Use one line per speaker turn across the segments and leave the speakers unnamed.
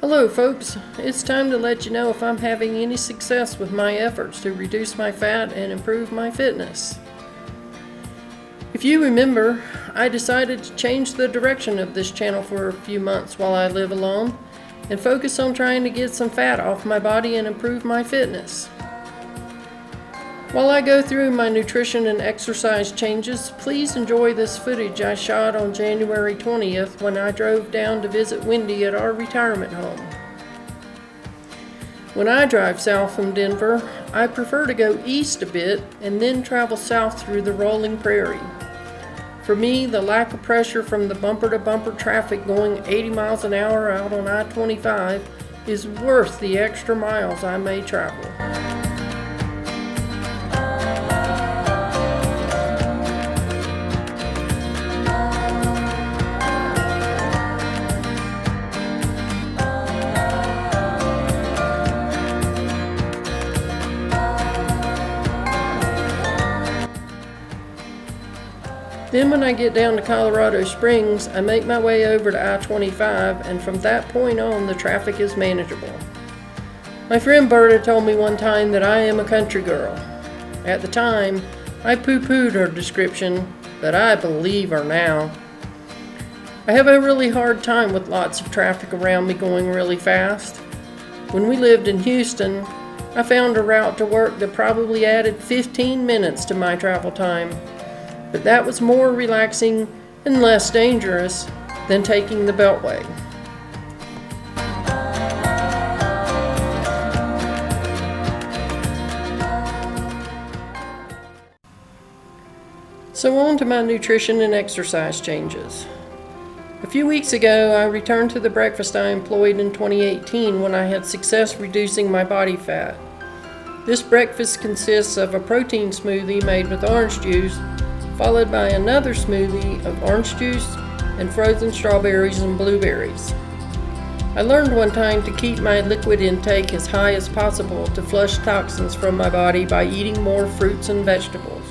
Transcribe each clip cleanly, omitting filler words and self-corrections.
Hello folks, it's time to let you know if I'm having any success with my efforts to reduce my fat and improve my fitness. If you remember, I decided to change the direction of this channel for a few months while I live alone and focus on trying to get some fat off my body and improve my fitness. While I go through my nutrition and exercise changes, please enjoy this footage I shot on January 20th when I drove down to visit Wendy at our retirement home. When I drive south from Denver, I prefer to go east a bit and then travel south through the rolling prairie. For me, the lack of pressure from the bumper-to-bumper traffic going 80 miles an hour out on I-25 is worth the extra miles I may travel. Then when I get down to Colorado Springs, I make my way over to I-25, and from that point on, the traffic is manageable. My friend Berta told me one time that I am a country girl. At the time, I poo-pooed her description, but I believe her now. I have a really hard time with lots of traffic around me going really fast. When we lived in Houston, I found a route to work that probably added 15 minutes to my travel time. But that was more relaxing and less dangerous than taking the Beltway. So on to my nutrition and exercise changes. A few weeks ago, I returned to the breakfast I employed in 2018 when I had success reducing my body fat. This breakfast consists of a protein smoothie made with orange juice, followed by another smoothie of orange juice and frozen strawberries and blueberries. I learned one time to keep my liquid intake as high as possible to flush toxins from my body by eating more fruits and vegetables.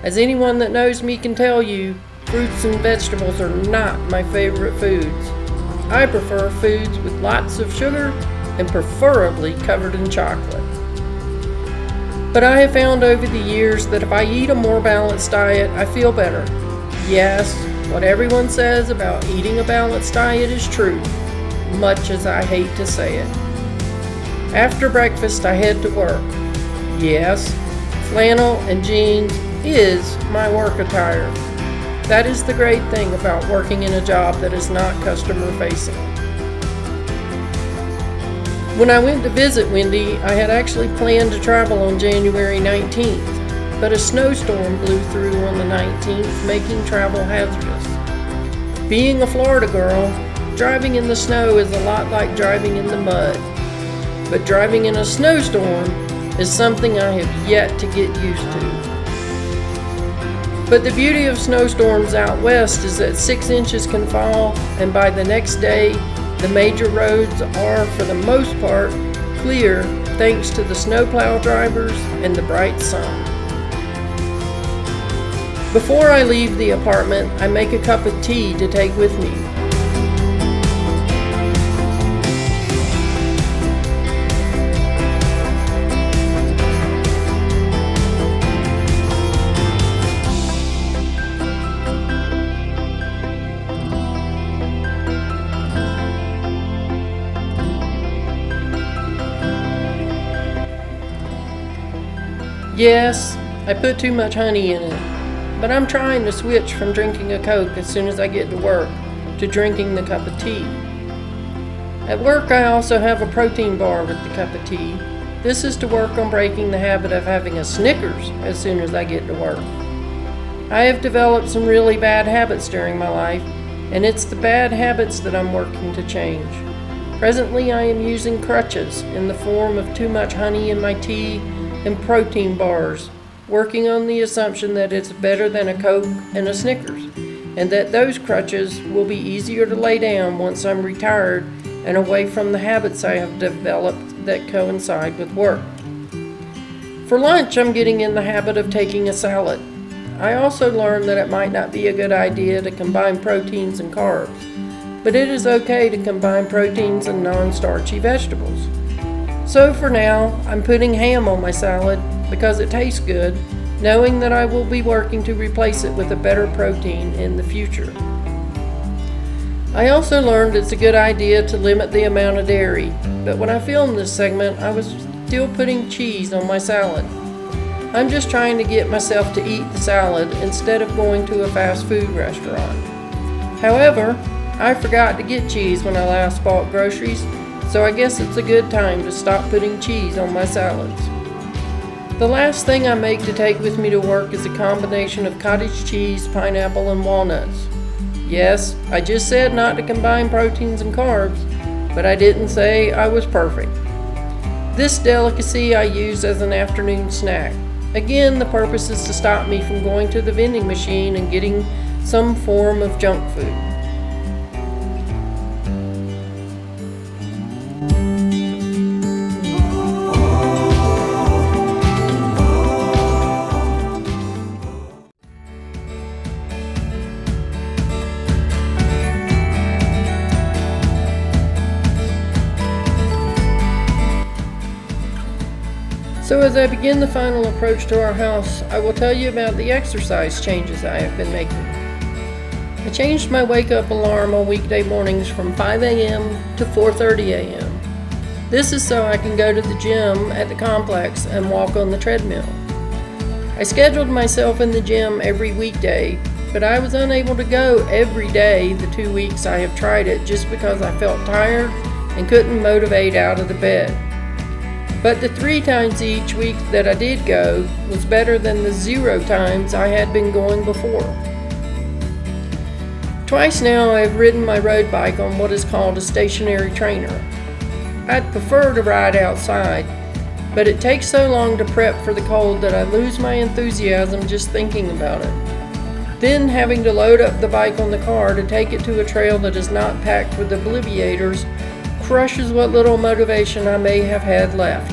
As anyone that knows me can tell you, fruits and vegetables are not my favorite foods. I prefer foods with lots of sugar and preferably covered in chocolate. But I have found over the years that if I eat a more balanced diet, I feel better. Yes, what everyone says about eating a balanced diet is true, much as I hate to say it. After breakfast, I head to work. Yes, flannel and jeans is my work attire. That is the great thing about working in a job that is not customer facing. When I went to visit Wendy, I had actually planned to travel on January 19th, but a snowstorm blew through on the 19th, making travel hazardous. Being a Florida girl, driving in the snow is a lot like driving in the mud, but driving in a snowstorm is something I have yet to get used to. But the beauty of snowstorms out west is that 6 inches can fall, and by the next day, the major roads are, for the most part, clear thanks to the snowplow drivers and the bright sun. Before I leave the apartment, I make a cup of tea to take with me. Yes, I put too much honey in it, but I'm trying to switch from drinking a Coke as soon as I get to work to drinking the cup of tea. At work, I also have a protein bar with the cup of tea. This is to work on breaking the habit of having a Snickers as soon as I get to work. I have developed some really bad habits during my life, and it's the bad habits that I'm working to change. Presently, I am using crutches in the form of too much honey in my tea and protein bars, working on the assumption that it's better than a Coke and a Snickers, and that those crutches will be easier to lay down once I'm retired and away from the habits I have developed that coincide with work. For lunch, I'm getting in the habit of taking a salad. I also learned that it might not be a good idea to combine proteins and carbs. but it is okay to combine proteins and non-starchy vegetables. So for now, I'm putting ham on my salad because it tastes good, knowing that I will be working to replace it with a better protein in the future. I also learned it's a good idea to limit the amount of dairy, but when I filmed this segment, I was still putting cheese on my salad. I'm just trying to get myself to eat the salad instead of going to a fast food restaurant. However, I forgot to get cheese when I last bought groceries, so I guess it's a good time to stop putting cheese on my salads. The last thing I make to take with me to work is a combination of cottage cheese, pineapple, and walnuts. Yes, I just said not to combine proteins and carbs, but I didn't say I was perfect. This delicacy I use as an afternoon snack. Again, the purpose is to stop me from going to the vending machine and getting some form of junk food. So as I begin the final approach to our house, I will tell you about the exercise changes I have been making. I changed my wake-up alarm on weekday mornings from 5 a.m. to 4:30 a.m. This is so I can go to the gym at the complex and walk on the treadmill. I scheduled myself in the gym every weekday, but I was unable to go every day the 2 weeks I have tried it just because I felt tired and couldn't motivate out of the bed. But the 3 times each week that I did go was better than the 0 times I had been going before. Twice now I have ridden my road bike on what is called a stationary trainer. I'd prefer to ride outside, but it takes so long to prep for the cold that I lose my enthusiasm just thinking about it. Then having to load up the bike on the car to take it to a trail that is not packed with obliviators crushes what little motivation I may have had left.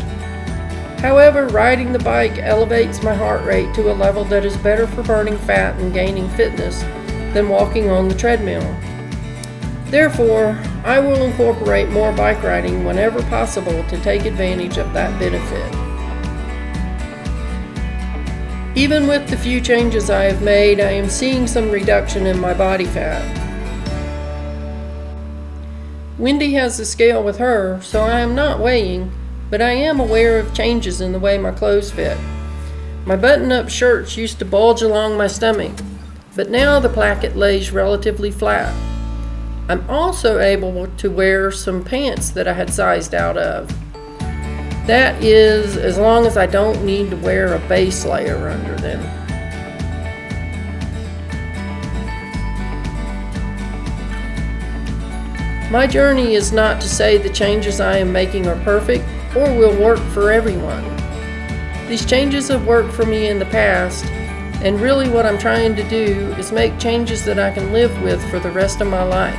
However, riding the bike elevates my heart rate to a level that is better for burning fat and gaining fitness than walking on the treadmill. Therefore, I will incorporate more bike riding whenever possible to take advantage of that benefit. Even with the few changes I have made, I am seeing some reduction in my body fat. Wendy has a scale with her, so I am not weighing, but I am aware of changes in the way my clothes fit. My button-up shirts used to bulge along my stomach, but now the placket lays relatively flat. I'm also able to wear some pants that I had sized out of. That is, as long as I don't need to wear a base layer under them. My journey is not to say the changes I am making are perfect or will work for everyone. These changes have worked for me in the past, and really what I'm trying to do is make changes that I can live with for the rest of my life.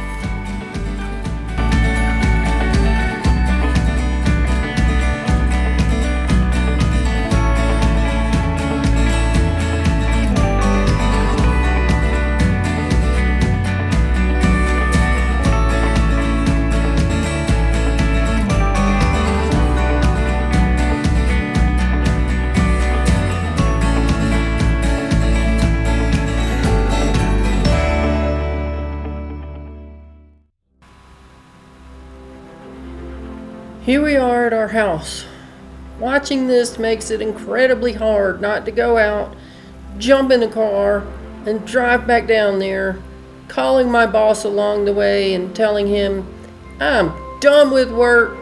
Here we are at our house. Watching this makes it incredibly hard not to go out, jump in a car, and drive back down there, calling my boss along the way and telling him I'm done with work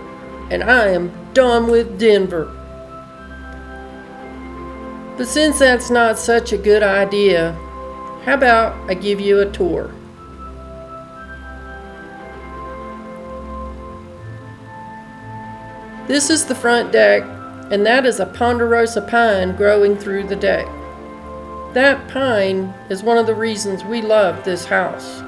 and I am done with Denver. But since that's not such a good idea, how about I give you a tour? This is the front deck, and that is a ponderosa pine growing through the deck. That pine is one of the reasons we love this house.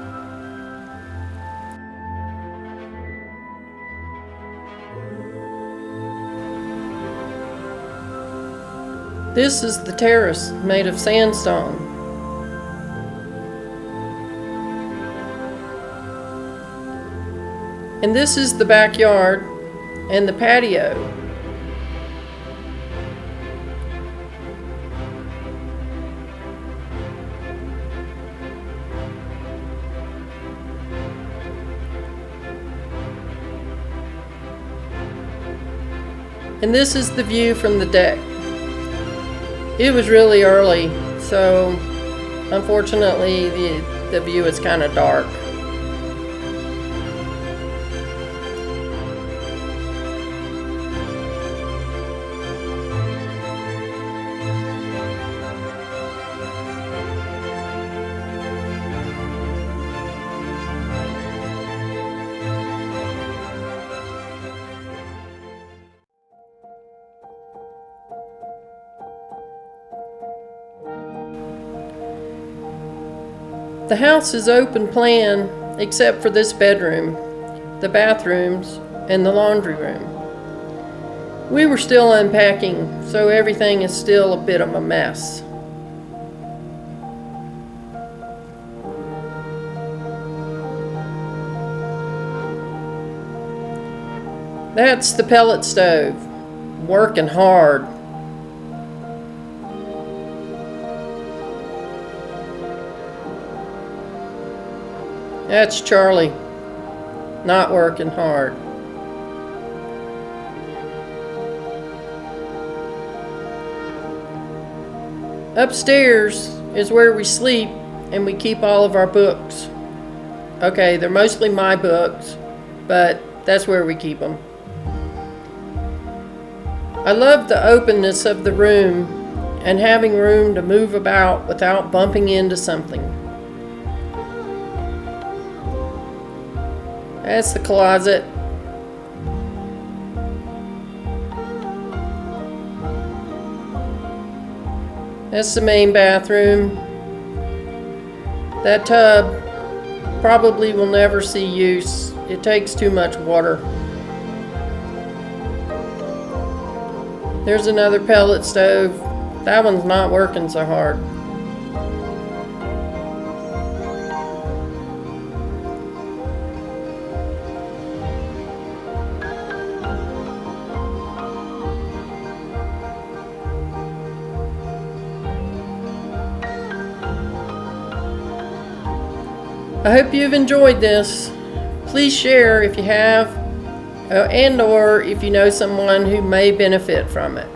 This is the terrace made of sandstone. And this is the backyard and the patio. And this is the view from the deck. It was really early, so unfortunately the view is kind of dark. The house is open plan except for this bedroom, the bathrooms, and the laundry room. We were still unpacking, so everything is still a bit of a mess. That's the pellet stove, working hard. That's Charlie, not working hard. Upstairs is where we sleep and we keep all of our books. Okay, they're mostly my books, but that's where we keep them. I love the openness of the room and having room to move about without bumping into something. That's the closet. That's the main bathroom. That tub probably will never see use. It takes too much water. There's another pellet stove. That one's not working so hard. I hope you've enjoyed this. Please share if you have, and or if you know someone who may benefit from it.